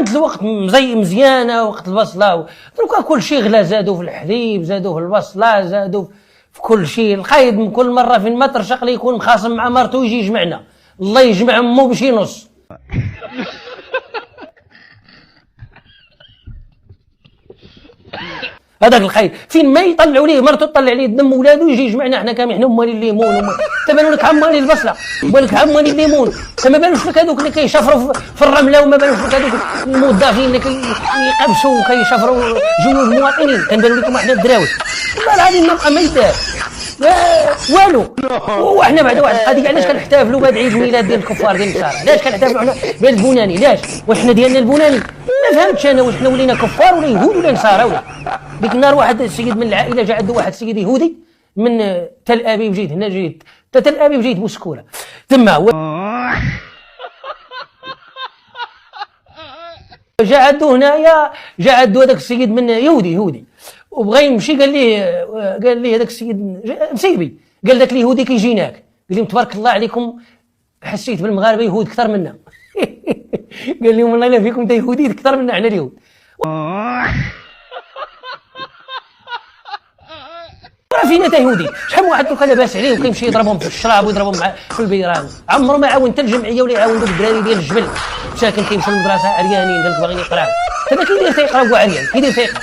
كانت الوقت مزيانه وقت البصله، دروكا كل شيء غلا، زادوا في الحليب، زادوا في البصله، زادوا في كل شيء. القايد من كل مره فين ما ترشق لي يكون مخاصم مع مرته يجي يجمعنا، الله يجمع امه باش ينص. هذاك الخايب فين ما يطلعوا ليه مرته تطلع ليه دم ولادو يجي يجمعنا احنا كامل، احنا مالين الليمون انت بالو لك عمالي البصله، بالك عمالي الليمون، ما بالوش لك هذوك اللي كيشفروا في الرمله، وما بالوش لك هذوك الموظفين اللي كيقبشوا وكيشفروا جنود المواطنين، كنبانوا لكم احنا الدراوي. والله العظيم ما بقى ما يدار والو. وحنا بعد واحد القضيه علاش كنحتفلوا بهذا عيد الميلاد ديال الكفار ديال النصارى؟ علاش كنحتفلوا حنا بهذا البناني؟ علاش وحنا ديالنا البناني؟ ما فهمتش انا، واش حنا ولينا كفار ولا يهود ولا نصارى ولا؟ ديك النهار واحد السيد من العائله جا عنده واحد السيد يهودي من تل ابيب، جيت هنا، جيت تل ابيب، جيت بوسكوره تما جا عنده هنايا، جا عنده هذاك السيد من يهودي وبغى يمشي، قال لي هذاك السيد مسيبي، قال ذاك اليهودي كيجيناك، قال لهم تبارك الله عليكم، حسيت بالمغاربه يهود اكثر منا. قال لهم والله لا فيكم انت يهودي اكثر منا احنا اليهود. فينا تا يهودي، شحال من واحد دوكا لاباس عليه وكيمشي يضربهم في الشراب ويضربهم في البيران، عمره ما عاون حتى الجمعيه ولا يعاون دوك الدراري ديال الجبل ساكن كيمشيو للمدرسه عريانين، قال لك باغيين يقراو، هذا كيدير تيقرا هو عريان، كيدير تيقرا.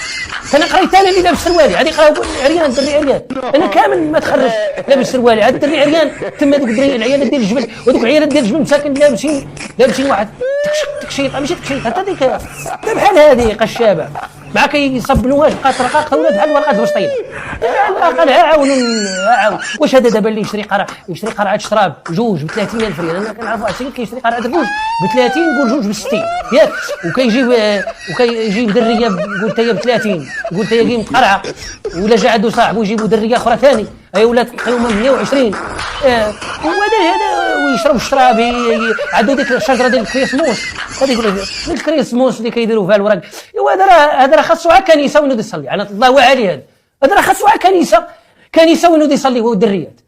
انا قريت انا اللي لابس سروالي غادي يقراو عريان، الدري عريان، انا كامل ما تخرج لابس سروالي، عاد الدري عريان، تما دوك الدراري العيالات ديال الجبل ودوك العيالات ديال الجبل مساكن لابسين واحد تكشيطه، ماشي تكشيطه حتى ديك بحال هذه قشابه مع كيصبنوهاش بقات رقاقه ولات بحال ورقات بسطيله. قال عاون واش هذا دابا اللي يشري قرعه شراب جوج ب 30,000 ريال؟ انا كنعرف واحد السيد كيشري قرعه جوج ب 30، قول جوج ب 60 ياك، وكيجيب دريه قلت هي ب 30، قلت هي قيمه قرعه، ولا جا عنده صاحبه يجيبوا دريه اخرى ثاني، اي ولات قيمه 120. هذا ويشرب الشراب، عنده ديك الشجره ديال الكريسموس، هذيك الكريسموس اللي كيديروا فيها الوراق، هذا راه خاصو على كنيسه وينوض يصلي، على الله وعلي، هذا راه خاصو على كنيسه وينوض يصلي هو والدريات.